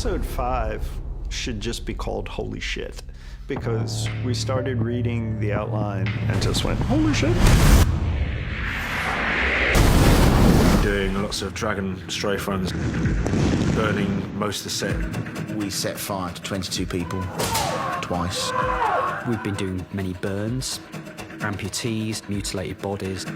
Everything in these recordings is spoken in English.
Episode 5 should just be called Holy Shit, because we started reading the outline and just went, holy shit. Doing lots of dragon strafe runs, burning most of the set. We set fire to 22 people, twice. We've been doing many burns, amputees, mutilated bodies.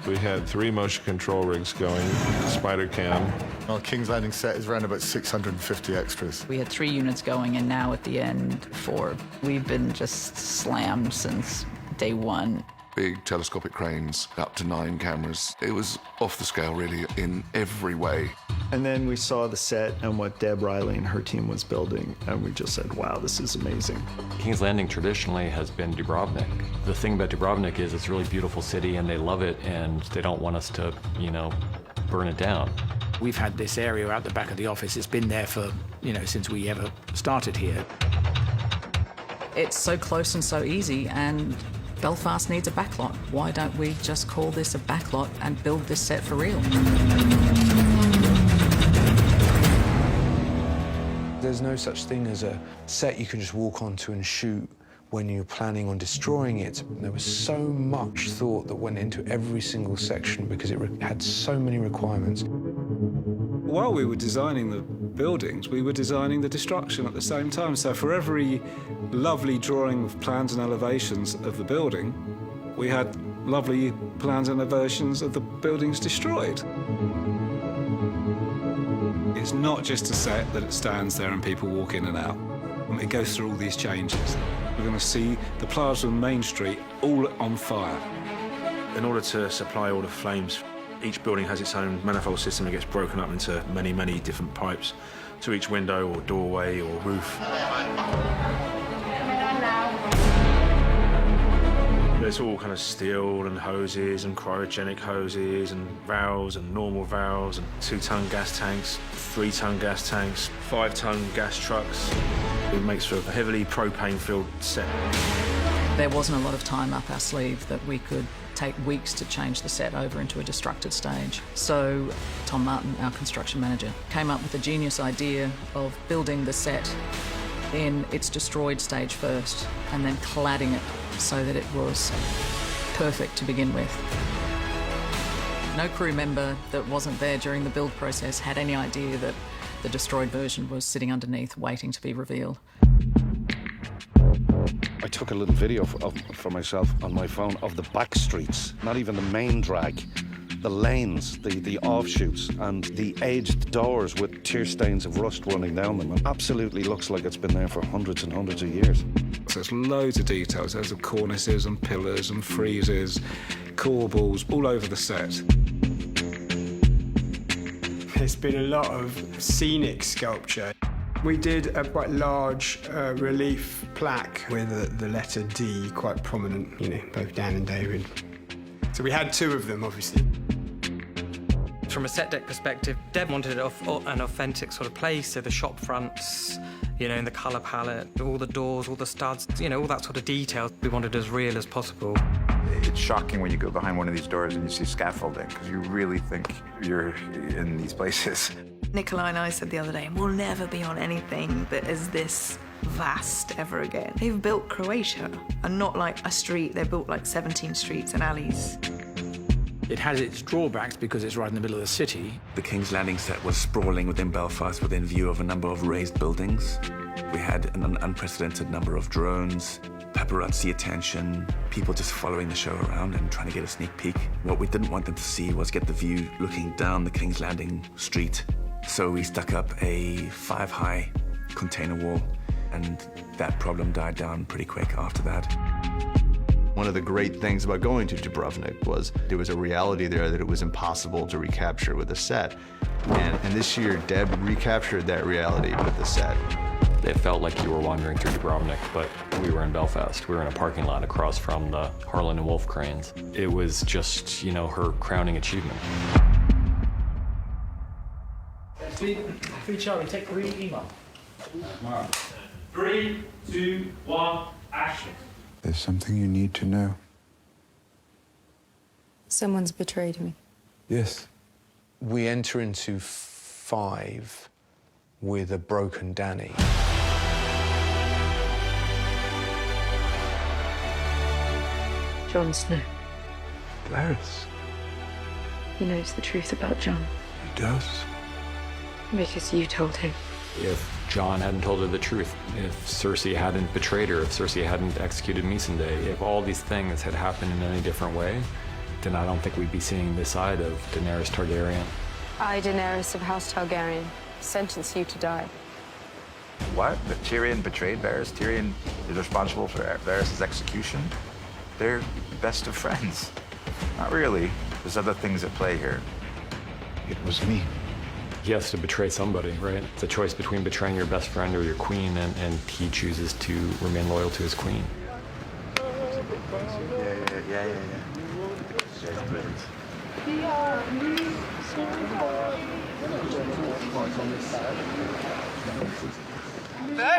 We had 3 motion control rigs going, spider cam. Our King's Landing set is around about 650 extras. We had 3 units going, and now at the end, 4. We've been just slammed since day 1. Big telescopic cranes, up to 9 cameras. It was off the scale, really, in every way. And then we saw the set and what Deb Riley and her team was building, and we just said, wow, this is amazing. King's Landing traditionally has been Dubrovnik. The thing about Dubrovnik is it's a really beautiful city, and they love it, and they don't want us to, burn it down. We've had this area out the back of the office. It's been there for, since we ever started here. It's so close and so easy, and Belfast needs a backlot. Why don't we just call this a backlot and build this set for real? There's no such thing as a set you can just walk onto and shoot when you're planning on destroying it. There was so much thought that went into every single section because it had so many requirements. While we were designing the buildings, we were designing the destruction at the same time. So for every lovely drawing of plans and elevations of the building, we had lovely plans and elevations of the buildings destroyed. It's not just a set that it stands there and people walk in and out. It goes through all these changes. We're going to see the plaza and Main Street all on fire. In order to supply all the flames, each building has its own manifold system that gets broken up into many, many different pipes to each window or doorway or roof. It's all kind of steel and hoses and cryogenic hoses and valves and normal valves and 2-ton gas tanks, 3-ton gas tanks, 5-ton gas trucks. It makes for a heavily propane-filled set. There wasn't a lot of time up our sleeve that we could take weeks to change the set over into a destructed stage. So Tom Martin, our construction manager, came up with a genius idea of building the set in its destroyed stage first and then cladding it so that it was perfect to begin with. No crew member that wasn't there during the build process had any idea that the destroyed version was sitting underneath waiting to be revealed. I took a little video for myself on my phone of the back streets, not even the main drag, the lanes, the offshoots, and the aged doors with tear stains of rust running down them. It absolutely looks like it's been there for hundreds and hundreds of years. So there's loads of details. There's the cornices and pillars and friezes, corbels all over the set. There's been a lot of scenic sculpture. We did a quite large relief plaque with the letter D quite prominent, both Dan and David. So we had 2 of them, obviously. From a set deck perspective, Deb wanted an authentic sort of place, so the shop fronts, in the colour palette, all the doors, all the studs, all that sort of detail. We wanted as real as possible. It's shocking when you go behind one of these doors and you see scaffolding, because you really think you're in these places. Nicola and I said the other day, we'll never be on anything that is this vast ever again. They've built Croatia, and not like a street, they built like 17 streets and alleys. It has its drawbacks because it's right in the middle of the city. The King's Landing set was sprawling within Belfast within view of a number of raised buildings. We had an unprecedented number of drones, paparazzi attention, people just following the show around and trying to get a sneak peek. What we didn't want them to see was get the view looking down the King's Landing street. So we stuck up a 5-high container wall, and that problem died down pretty quick after that. One of the great things about going to Dubrovnik was there was a reality there that it was impossible to recapture with a set. And this year, Deb recaptured that reality with the set. It felt like you were wandering through Dubrovnik, but we were in Belfast. We were in a parking lot across from the Harlan and Wolff cranes. It was just, her crowning achievement. Free Charlie, take the email. 3, 2, 1, action. There's something you need to know. Someone's betrayed me. Yes. We enter into 5 with a broken Danny. Jon Snow. Varys. He knows the truth about Jon. He does. Because you told him. If Jon hadn't told her the truth, if Cersei hadn't betrayed her, if Cersei hadn't executed Missandei, if all these things had happened in any different way, then I don't think we'd be seeing this side of Daenerys Targaryen. I, Daenerys of House Targaryen, sentence you to die. What? That Tyrion betrayed Varys? Tyrion is responsible for Varys' execution? They're best of friends. Not really. There's other things at play here. It was me. He has to betray somebody, right? It's a choice between betraying your best friend or your queen, and he chooses to remain loyal to his queen. Yeah.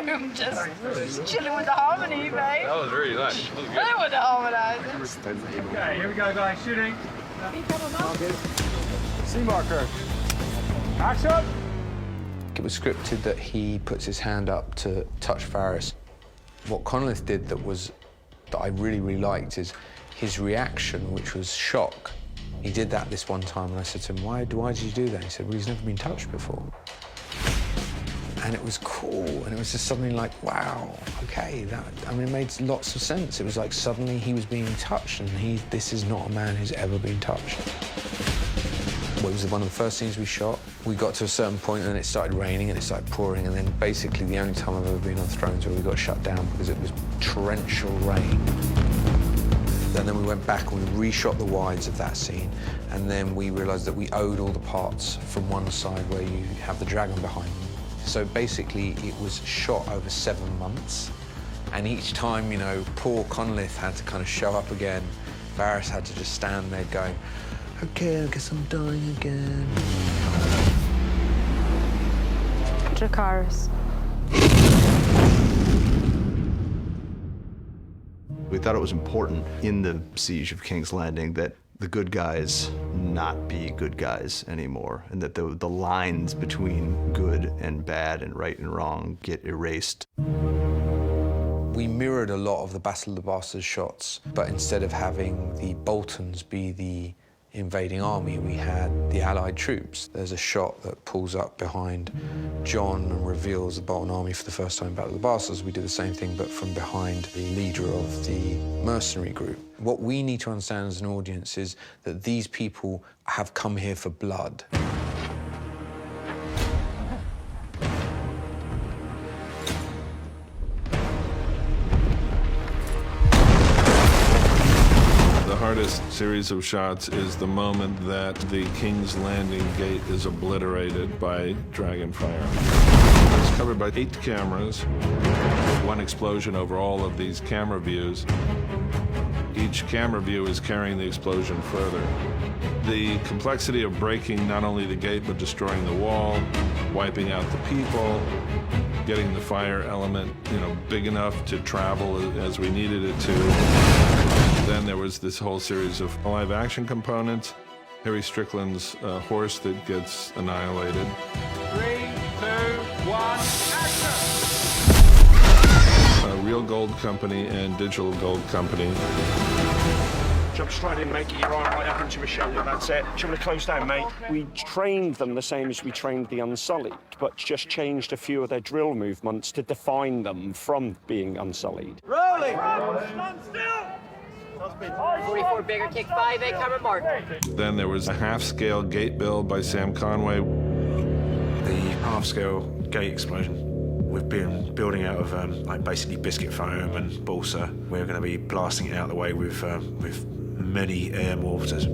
Boom, just chilling with the harmony, mate. That was very nice. That was good. They were the harmonizers. Okay, here we go, guys. Shooting. C marker. Action! It was scripted that he puts his hand up to touch Varys. What Connolly did that I really, really liked is his reaction, which was shock. He did that this one time, and I said to him, why did you do that? He said, well, he's never been touched before. And it was cool, and it was just suddenly like, wow, okay, it made lots of sense. It was like suddenly he was being touched, and this is not a man who's ever been touched. Well, it was one of the first scenes we shot. We got to a certain point, and then it started raining, and it started pouring, and then basically the only time I've ever been on Thrones where we got shut down because it was torrential rain. And then we went back and we reshot the wides of that scene, and then we realized that we owed all the parts from one side where you have the dragon behind you. So basically, it was shot over 7 months, and each time, poor Conleth had to kind of show up again. Varys had to just stand there going, okay, I guess I'm dying again. Dracarys. We thought it was important in the Siege of King's Landing that the good guys not be good guys anymore, and that the lines between good and bad and right and wrong get erased. We mirrored a lot of the Battle of the Bastards shots, but instead of having the Boltons be the invading army, we had the Allied troops. There's a shot that pulls up behind Jon and reveals the Bolton army for the first time in Battle of the Bastards. We do the same thing, but from behind the leader of the mercenary group. What we need to understand as an audience is that these people have come here for blood. The hardest series of shots is the moment that the King's Landing gate is obliterated by dragon fire. It's covered by 8 cameras, one explosion over all of these camera views. Each camera view is carrying the explosion further. The complexity of breaking not only the gate, but destroying the wall, wiping out the people, getting the fire element, big enough to travel as we needed it to. Then there was this whole series of live action components. Harry Strickland's horse that gets annihilated. 3, 2, 1, action! A Real Gold Company and Digital Gold Company. Jump straight in, mate. Get your arm right up into a shoulder. That's it. Shoulder close down, mate. We trained them the same as we trained the Unsullied, but just changed a few of their drill movements to define them from being Unsullied. Rolling! Stand still! 44 bigger kick 5-8 cover mark. Then there was a half-scale gate build by Sam Conway. The half-scale gate explosion. We've been building out of basically biscuit foam and balsa. We're going to be blasting it out of the way with many air mortars. 3, 2,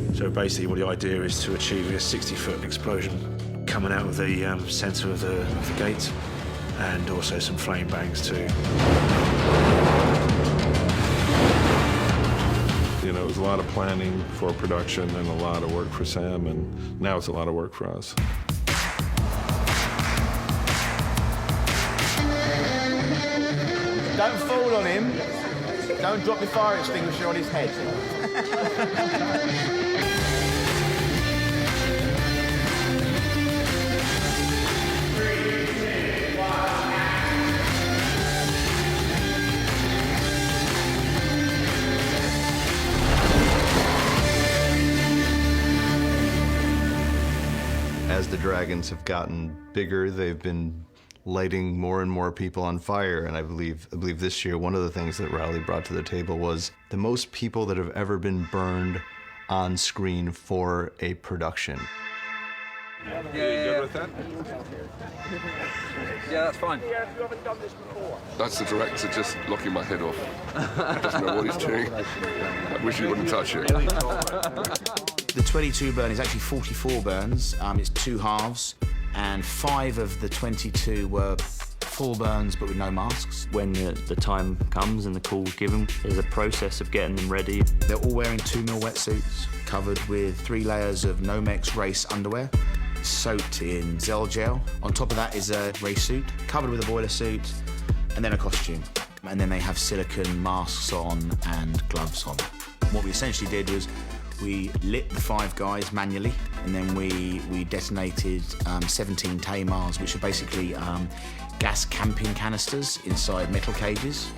1. So basically, what the idea is to achieve a 60-foot explosion coming out of the centre of the gate, and also some flame bangs too. It was a lot of planning for production and a lot of work for Sam, and now it's a lot of work for us. Don't fall on him. Don't drop the fire extinguisher on his head. the dragons have gotten bigger. They've been lighting more and more people on fire, and I believe this year one of the things that Rowley brought to the table was the most people that have ever been burned on screen for a production. Yeah, good with that? Yeah, that's fine. That's the director just locking my head off. He doesn't know what he's doing. I wish he wouldn't touch it. The 22 burn is actually 44 burns. It's 2 halves, and 5 of the 22 were full burns but with no masks. When the time comes and the call's given, there's a process of getting them ready. They're all wearing 2mm wetsuits, covered with 3 layers of Nomex race underwear, soaked in Zell gel. On top of that is a race suit, covered with a boiler suit, and then a costume. And then they have silicone masks on and gloves on. What we essentially did was we lit the 5 guys manually, and then we detonated 17 Tamars, which are basically gas camping canisters inside metal cages,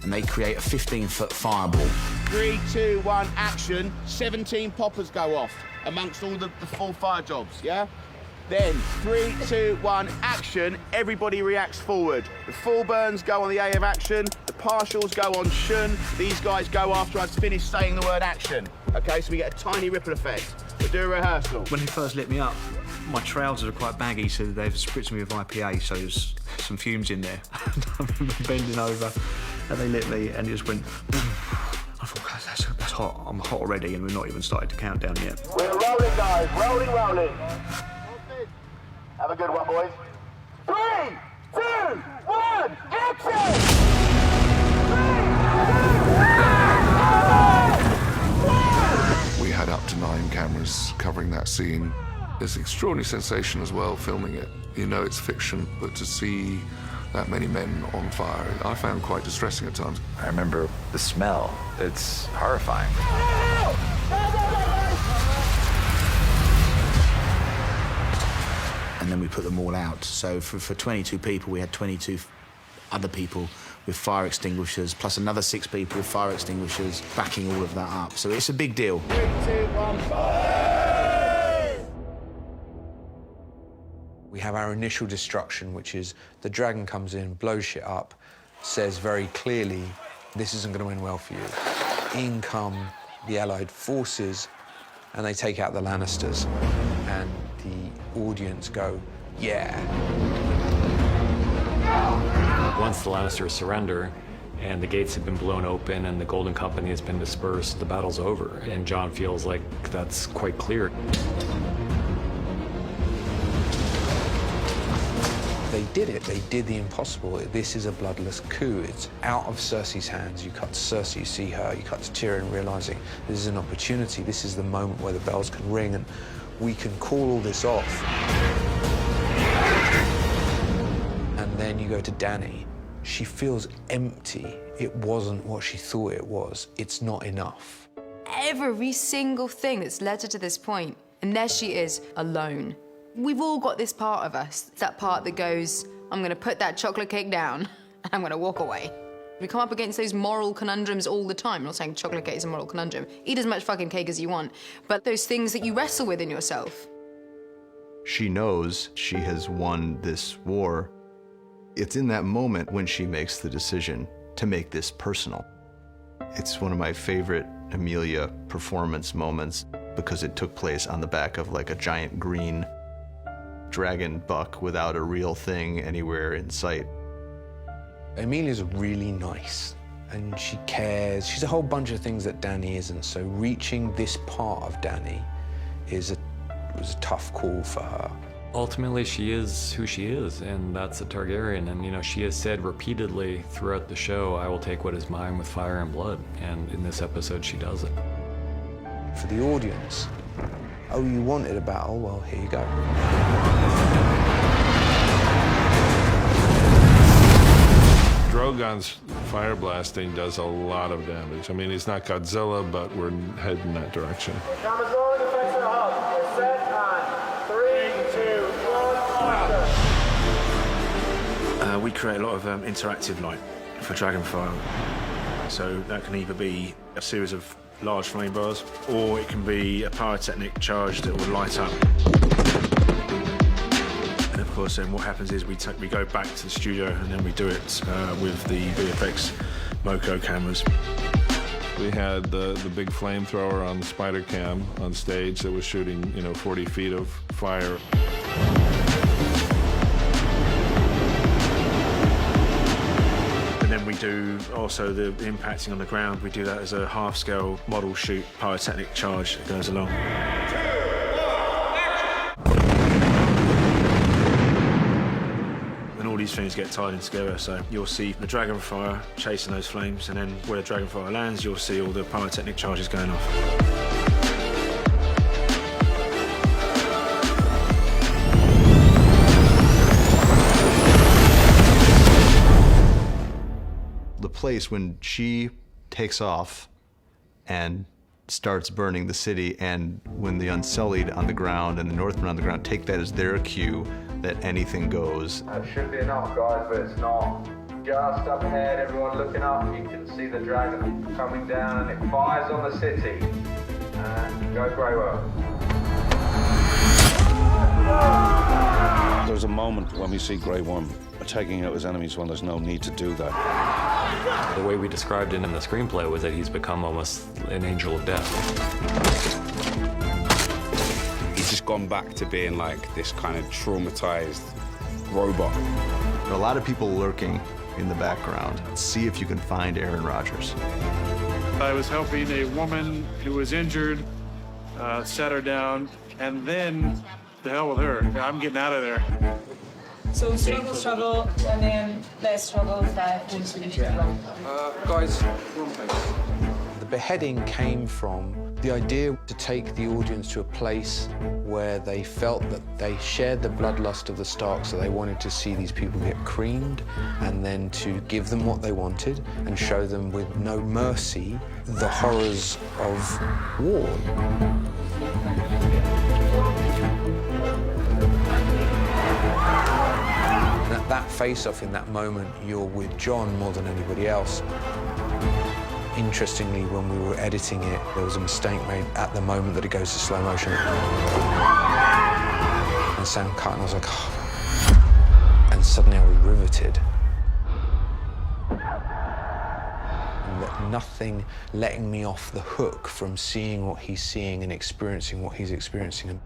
and they create a 15-foot fireball. 3, 2, 1, action. 17 poppers go off amongst all the full fire jobs, yeah? Then 3, 2, 1, action. Everybody reacts forward. The full burns go on the A of action. The partials go on shun. These guys go after I've finished saying the word action. Okay, so we get a tiny ripple effect. We'll do a rehearsal. When he first lit me up, my trousers are quite baggy, so they've spritzed me with IPA, so there's some fumes in there. I remember bending over, and they lit me, and it just went. I thought, God, that's hot. I'm hot already, and we're not even started to count down yet. We're rolling, guys. Rolling, rolling. Have a good one, boys. 3, 2, 1, action! We had up to 9 cameras covering that scene. There's extraordinary sensation as well filming it. You know it's fiction, but to see that many men on fire, I found quite distressing at times. I remember the smell. It's horrifying. And then we put them all out. So for 22 people, we had 22 other people with fire extinguishers, plus another 6 people with fire extinguishers, backing all of that up. So it's a big deal. 3, 2, 1, fire! We have our initial destruction, which is the dragon comes in, blows shit up, says very clearly, this isn't going to end well for you. In come the Allied forces, and they take out the Lannisters. And the audience go, yeah. Once the Lannisters surrender and the gates have been blown open and the Golden Company has been dispersed, the battle's over. And Jon feels like that's quite clear. They did it. They did the impossible. This is a bloodless coup. It's out of Cersei's hands. You cut to Cersei, you see her. You cut to Tyrion, realizing this is an opportunity. This is the moment where the bells can ring and we can call all this off. And then you go to Dany. She feels empty. It wasn't what she thought it was. It's not enough. Every single thing that's led her to this point, and there she is, alone. We've all got this part of us, that part that goes, I'm gonna put that chocolate cake down and I'm gonna walk away. We come up against those moral conundrums all the time. I'm not saying chocolate cake is a moral conundrum. Eat as much fucking cake as you want, but those things that you wrestle with in yourself. She knows she has won this war. It's in that moment when she makes the decision to make this personal. It's one of my favorite Emilia performance moments because it took place on the back of like a giant green dragon buck without a real thing anywhere in sight. Emilia's really nice and she cares. She's a whole bunch of things that Dany isn't. So reaching this part of Dany was a tough call for her. Ultimately, she is who she is, and that's a Targaryen. And, you know, she has said repeatedly throughout the show, I will take what is mine with fire and blood. And in this episode, she does it. For the audience, oh, you wanted a battle? Well, here you go. Drogon's fire blasting does a lot of damage. I mean, he's not Godzilla, but we're heading in that direction. Cameras rolling, effects are hot. We're set on 3, 2, 1, We create a lot of interactive light for Dragonfire. So that can either be a series of large flame bars, or it can be a pyrotechnic charge that will light up. course, then what happens is we go back to the studio and then we do it with the VFX Moco cameras. We had the big flamethrower on the Spider Cam on stage that was shooting, 40 feet of fire. And then we do also the impacting on the ground. We do that as a half-scale model shoot, pyrotechnic charge that goes along. And all these things get tied in together, so you'll see the dragonfire chasing those flames, and then where the dragonfire lands, you'll see all the pyrotechnic charges going off. The place, when she takes off and starts burning the city, and when the Unsullied on the ground and the Northmen on the ground take that as their cue that anything goes. That should be enough, guys, but it's not. Just up ahead, everyone looking up, you can see the dragon coming down, and it fires on the city. And go Grey Worm. There's a moment when we see Grey Worm taking out his enemies when there's no need to do that. The way we described it in the screenplay was that he's become almost an angel of death. He's just gone back to being like this kind of traumatized robot. There are a lot of people lurking in the background. See if you can find Aaron Rodgers. I was helping a woman who was injured, sat her down, and then the hell with her. I'm getting out of there. So struggle, and then less struggle, that Guys, wrong place. The beheading came from the idea to take the audience to a place where they felt that they shared the bloodlust of the Starks, so they wanted to see these people get creamed, and then to give them what they wanted and show them with no mercy the horrors of war. And at that face-off, in that moment, you're with John more than anybody else. Interestingly, when we were editing it, there was a mistake made at the moment that it goes to slow motion. And sound cut, and I was like, oh. And suddenly I was riveted. And that nothing letting me off the hook from seeing what he's seeing and experiencing what he's experiencing.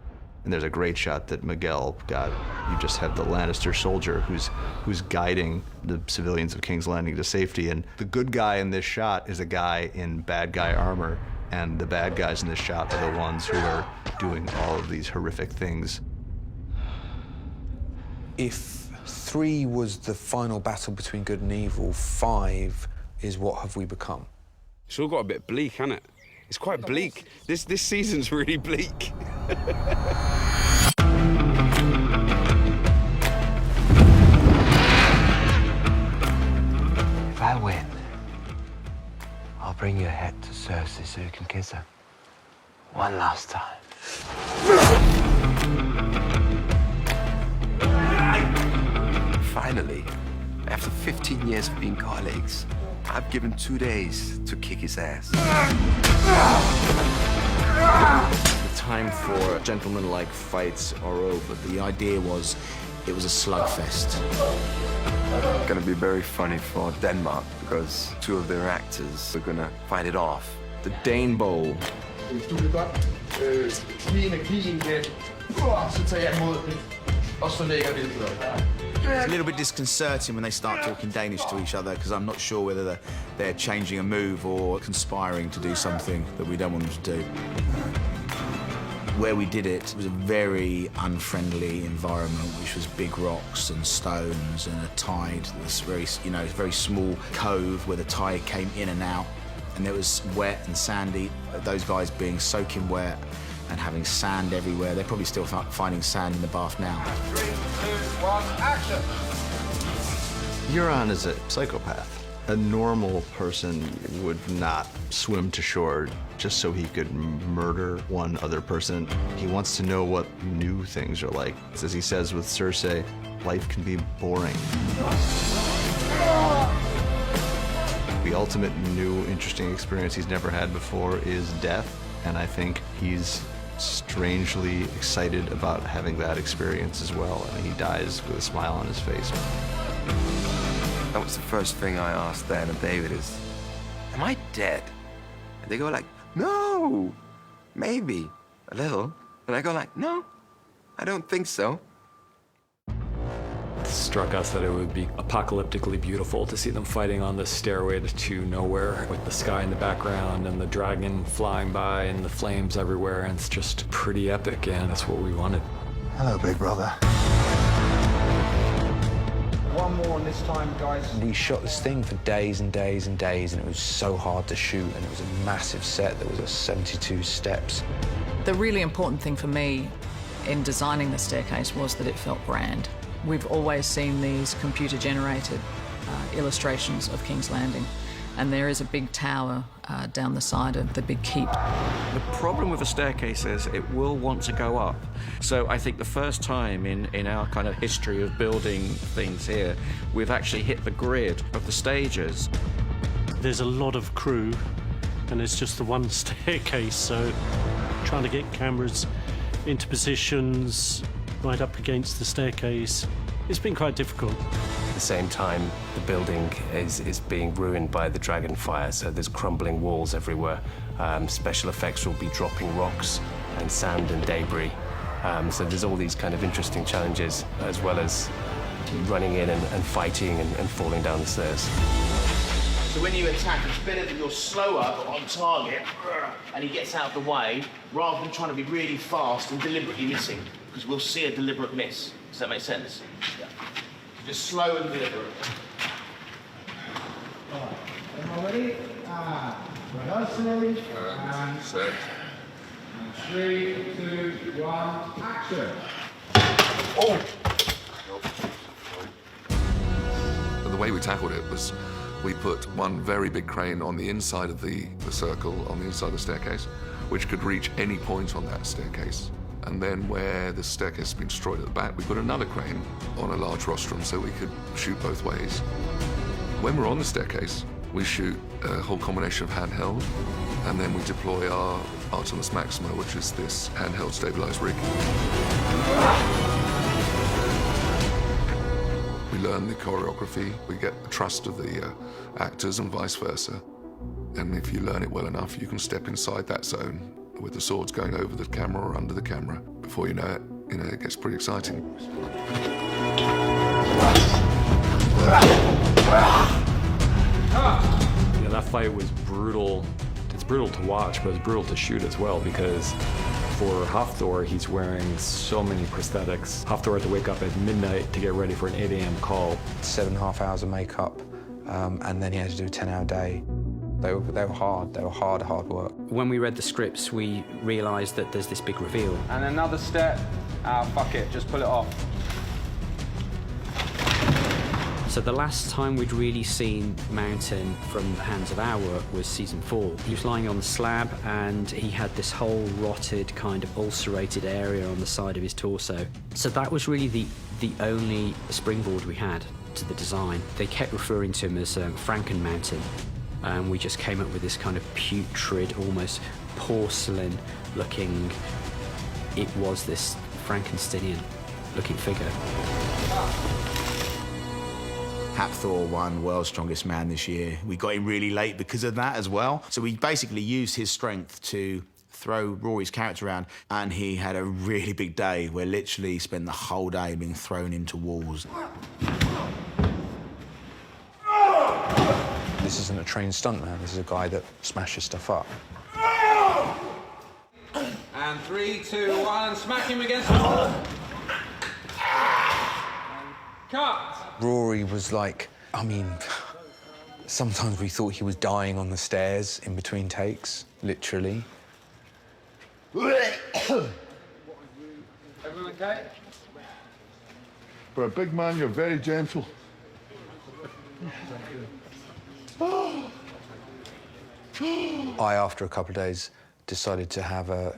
And there's a great shot that Miguel got. You just have the Lannister soldier who's guiding the civilians of King's Landing to safety. And the good guy in this shot is a guy in bad guy armor. And the bad guys in this shot are the ones who are doing all of these horrific things. If 3 was the final battle between good and evil, 5 is what have we become? It's all got a bit bleak, hasn't it? It's quite bleak. This season's really bleak. If I win, I'll bring your head to Cersei so you can kiss her. One last time. Finally, after 15 years of being colleagues, I've given 2 days to kick his ass. The time for gentlemanlike fights are over. The idea was it was a slugfest. It's gonna be very funny for Denmark because 2 of their actors are gonna fight it off. The Dane Bowl. It's a little bit disconcerting when they start talking Danish to each other because I'm not sure whether they're changing a move or conspiring to do something that we don't want them to do. Where we did it was a very unfriendly environment, which was big rocks and stones and a tide. This very, very small cove where the tide came in and out, and it was wet and sandy. Those guys being soaking wet and having sand everywhere. They're probably still finding sand in the bath now. 3, 2, 1, action! Euron is a psychopath. A normal person would not swim to shore just so he could murder one other person. He wants to know what new things are like. As he says with Cersei, life can be boring. The ultimate new, interesting experience he's never had before is death, and I think he's strangely excited about having that experience as well. I mean, he dies with a smile on his face. That was the first thing I asked Dan and David is, am I dead? And they go like, no, maybe a little. And I go like, no, I don't think so. It struck us that it would be apocalyptically beautiful to see them fighting on the stairway to nowhere with the sky in the background and the dragon flying by and the flames everywhere, and it's just pretty epic, and that's what we wanted. Hello, big brother. One more on this time, guys. We shot this thing for days and days and days, and it was so hard to shoot, and it was a massive set. There was 72 steps. The really important thing for me in designing the staircase was that it felt grand. We've always seen these computer-generated illustrations of King's Landing, and there is a big tower down the side of the big keep. The problem with a staircase is it will want to go up. So I think the first time in our kind of history of building things here, we've actually hit the grid of the stages. There's a lot of crew, and it's just the one staircase, so trying to get cameras into positions right up against the staircase, it's been quite difficult. At the same time, the building is being ruined by the dragon fire, so there's crumbling walls everywhere. Special effects will be dropping rocks and sand and debris. So there's all these kind of interesting challenges, as well as running in and fighting and falling down the stairs. So when you attack, it's better that you're slower but on target, and he gets out of the way, rather than trying to be really fast and deliberately missing, because we'll see a deliberate miss. Does that make sense? Yeah. Just slow and deliberate. All right. Everyone ready? Rehearsing. And set. 3, 2, 1, action. Oh! And the way we tackled it was we put one very big crane on the inside of the circle, on the inside of the staircase, which could reach any point on that staircase. And then where the staircase has been destroyed at the back, we put another crane on a large rostrum so we could shoot both ways. When we're on the staircase, we shoot a whole combination of handheld, and then we deploy our Artemis Maxima, which is this handheld stabilized rig. We learn the choreography, we get the trust of the actors and vice versa. And if you learn it well enough, you can step inside that zone with the swords going over the camera or under the camera. Before you know it gets pretty exciting. Yeah, that fight was brutal. It's brutal to watch, but it's brutal to shoot as well, because for Hafthor, he's wearing so many prosthetics. Hafthor had to wake up at midnight to get ready for an 8 a.m. call. 7.5 hours of makeup, and then he had to do a 10-hour day. They were hard. They were hard work. When we read the scripts, we realised that there's this big reveal. And another step. Fuck it, just pull it off. So the last time we'd really seen Mountain from the hands of our work was season 4. He was lying on the slab, and he had this whole rotted, kind of ulcerated area on the side of his torso. So that was really the only springboard we had to the design. They kept referring to him as Franken Mountain. And we just came up with this kind of putrid, almost porcelain-looking. It was this Frankensteinian-looking figure. Hafthor won World's Strongest Man this year. We got him really late because of that as well. So we basically used his strength to throw Rory's character around, and he had a really big day where literally he spent the whole day being thrown into walls. This isn't a trained stuntman. This is a guy that smashes stuff up. And 3, 2, 1, and smack him against the wall. Cut. Rory was like, I mean, sometimes we thought he was dying on the stairs in between takes, literally. Everyone okay? For a big man, you're very gentle. I, after a couple of days, decided to have I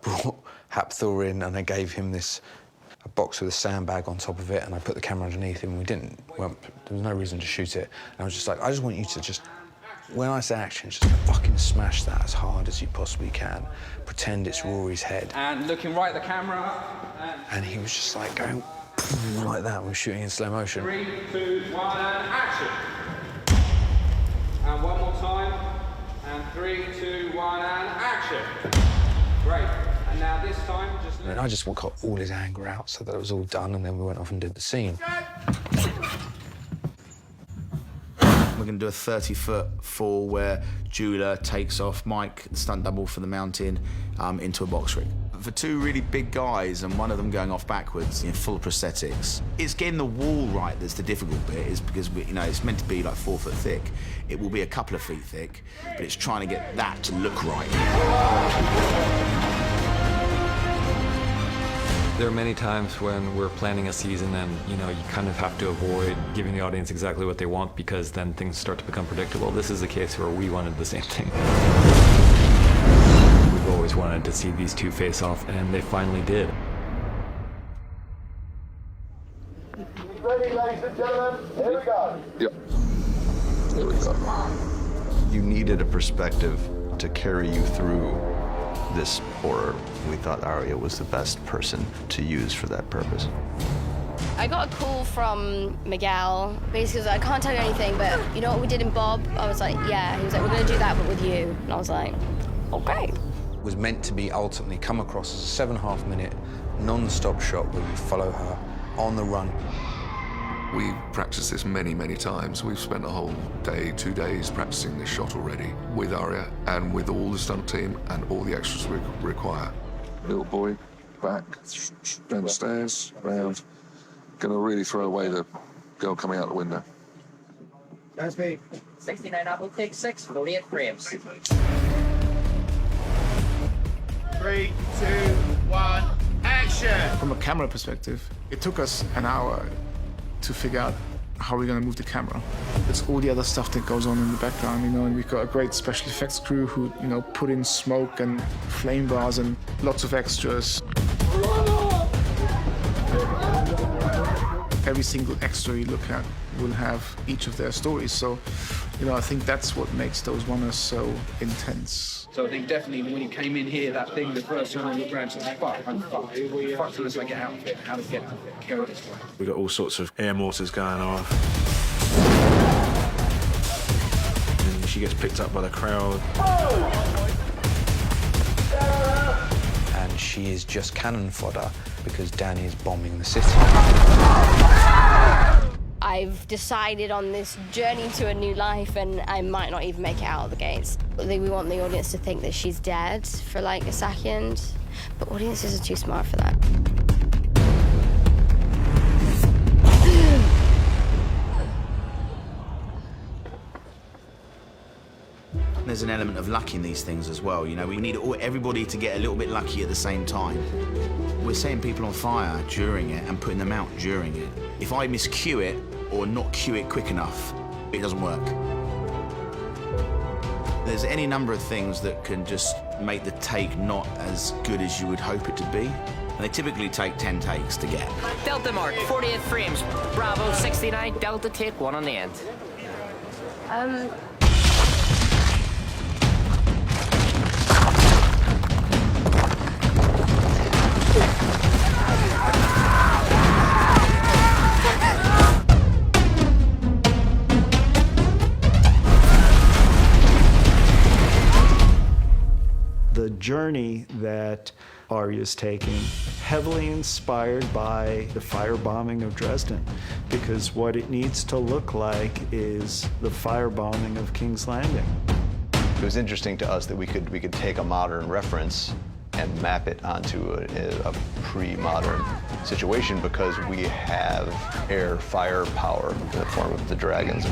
brought Hafthor in, and I gave him a box with a sandbag on top of it, and I put the camera underneath him. There was no reason to shoot it. And I was just like, I just want you to just When I say action, just fucking smash that as hard as you possibly can. Pretend it's Rory's head. And looking right at the camera. And he was just like going like that. We were shooting in slow motion. 3, 2, 1, and action. And one more time. And 3, 2, 1, and action. Great. And now this time, just... And I just got all his anger out so that it was all done, and then we went off and did the scene. We're going to do a 30-foot fall where Julia takes off Mike, the stunt double for the mountain, into a box ring. For two really big guys and one of them going off backwards in full prosthetics, it's getting the wall right that's the difficult bit, is because it's meant to be like 4 foot thick. It will be a couple of feet thick, but it's trying to get that to look right. There are many times when we're planning a season and, you kind of have to avoid giving the audience exactly what they want because then things start to become predictable. This is a case where we wanted the same thing. We've always wanted to see these two face off, and they finally did. Ready, ladies and gentlemen? Here we go. Yep. Here we go. You needed a perspective to carry you through this horror. We thought Aria was the best person to use for that purpose. I got a call from Miguel. Basically, I can't tell you anything, but you know what we did in Bob? I was like, yeah. He was like, we're going to do that, but with you. And I was like, okay. It was meant to be ultimately come across as a 7.5-minute non-stop shot where you follow her on the run. We've practiced this many, many times. We've spent a whole day, 2 days practicing this shot already with Aria and with all the stunt team and all the extras we require. Little boy, back, down the stairs, round. Gonna really throw away the girl coming out the window. That's me. 69 Apple, take 6, 48 frames. 3, 2, 1, action! From a camera perspective, it took us an hour to figure out how we're going to move the camera. It's all the other stuff that goes on in the background, and we've got a great special effects crew who, put in smoke and flame bars and lots of extras. Every single extra you look at will have each of their stories, so, I think that's what makes those runners so intense. So I think definitely when you came in here, that thing, the first time I looked around, I was like, fuck, I'm fucked. Fuck unless I get out of it. How to get care of this way. We got all sorts of air mortars going off. And she gets picked up by the crowd. And she is just cannon fodder because Danny is bombing the city. I've decided on this journey to a new life, and I might not even make it out of the gates. We want the audience to think that she's dead for like a second, but audiences are too smart for that. There's an element of luck in these things as well. We need everybody to get a little bit lucky at the same time. We're setting people on fire during it and putting them out during it. If I miscue it or not cue it quick enough, it doesn't work. There's any number of things that can just make the take not as good as you would hope it to be. And they typically take 10 takes to get. Delta mark, 48 frames. Bravo, 69, Delta, take 1 on the end. The journey that Aria's taking, heavily inspired by the firebombing of Dresden, because what it needs to look like is the firebombing of King's Landing. It was interesting to us that we could take a modern reference and map it onto a pre-modern situation because we have air fire power in the form of the dragons.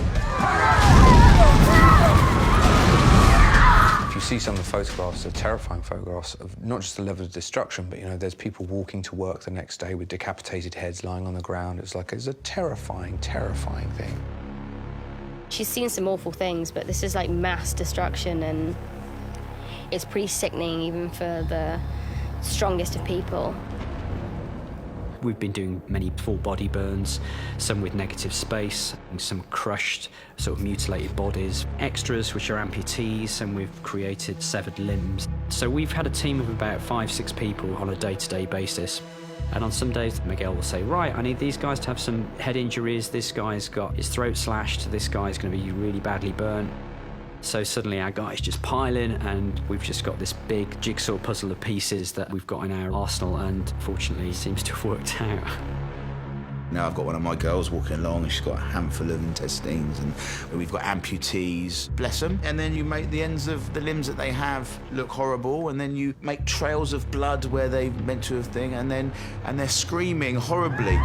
If you see some of the photographs, they're terrifying photographs of not just the level of destruction, but there's people walking to work the next day with decapitated heads lying on the ground. It's a terrifying, terrifying thing. She's seen some awful things, but this is like mass destruction, and it's pretty sickening even for the strongest of people. We've been doing many full body burns, some with negative space, and some crushed, sort of mutilated bodies, extras which are amputees, and we've created severed limbs. So we've had a team of about 5-6 people on a day-to-day basis. And on some days, Miguel will say, right, I need these guys to have some head injuries, this guy's got his throat slashed, this guy's going to be really badly burnt. So suddenly our guys just pile in, and we've just got this big jigsaw puzzle of pieces that we've got in our arsenal, and fortunately it seems to have worked out. Now I've got one of my girls walking along and she's got a handful of intestines, and we've got amputees, bless them. And then you make the ends of the limbs that they have look horrible, and then you make trails of blood where they meant to have thing, and they're screaming horribly.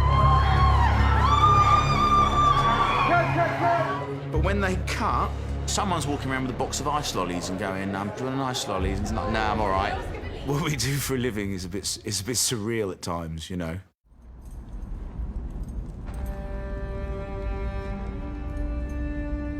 But when they cut, someone's walking around with a box of ice lollies and going, do you want an ice lolly? And it's like, nah, I'm all right. What we do for a living is a bit surreal at times, you know.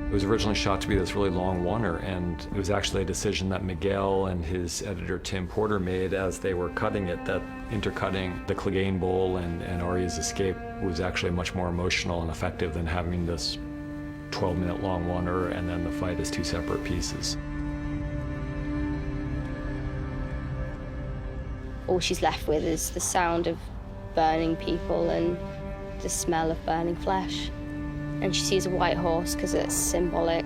It was originally shot to be this really long oneer, and it was actually a decision that Miguel and his editor Tim Porter made as they were cutting it, that intercutting the Clegane Bowl and Arya's escape was actually much more emotional and effective than having this 12-minute long oneer and then the fight as 2 separate pieces. All she's left with is the sound of burning people and the smell of burning flesh. And she sees a white horse because it's symbolic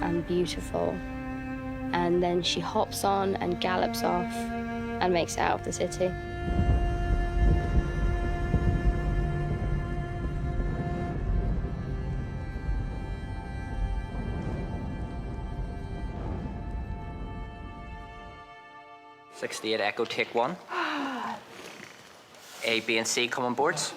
and beautiful. And then she hops on and gallops off and makes it out of the city. '68 Echo, take 1. A, B, and C, come on boards.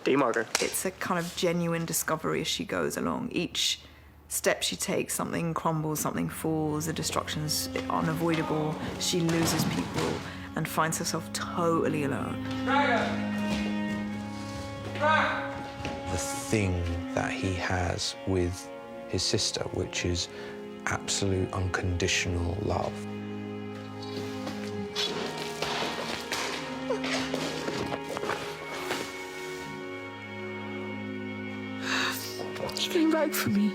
D-marker. It's a kind of genuine discovery as she goes along. Each step she takes, something crumbles, something falls, the destruction's unavoidable. She loses people and finds herself totally alone. The thing that he has with his sister, which is absolute unconditional love. She came back for me.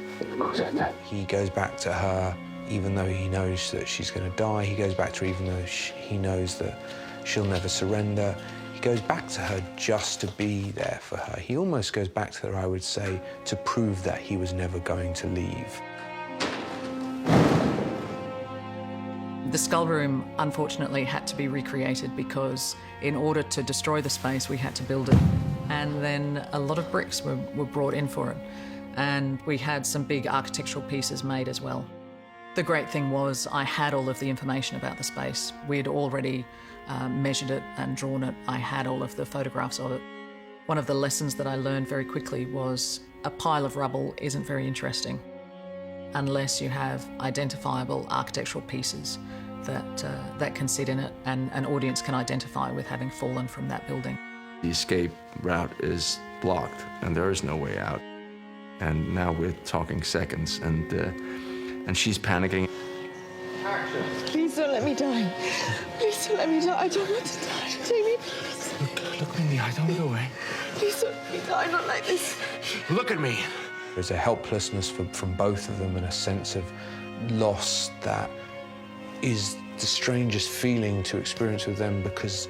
He goes back to her even though he knows that she's going to die. He goes back to her even though he knows that she'll never surrender. He goes back to her just to be there for her. He almost goes back to her, I would say, to prove that he was never going to leave. The skull room, unfortunately, had to be recreated because in order to destroy the space, we had to build it. And then a lot of bricks were brought in for it. And we had some big architectural pieces made as well. The great thing was I had all of the information about the space. We'd already measured it and drawn it. I had all of the photographs of it. One of the lessons that I learned very quickly was a pile of rubble isn't very interesting unless you have identifiable architectural pieces that can sit in it and an audience can identify with having fallen from that building. The escape route is blocked and there is no way out. And now we're talking seconds and she's panicking. Action. Please don't let me die. Please don't let me die. I don't want to die. Take me, please. Look at me, I don't go away. Please don't let me die, not like this. Look at me. There's a helplessness from both of them and a sense of loss that is the strangest feeling to experience with them because,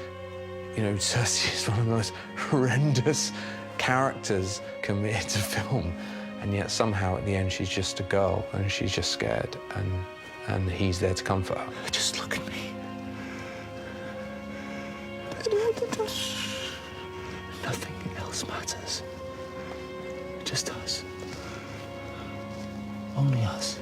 you know, Cersei is one of the most horrendous characters committed to film, and yet somehow at the end she's just a girl and she's just scared and he's there to comfort her. Just look at me. I don't want to die. Nothing else matters. Just us. Only us.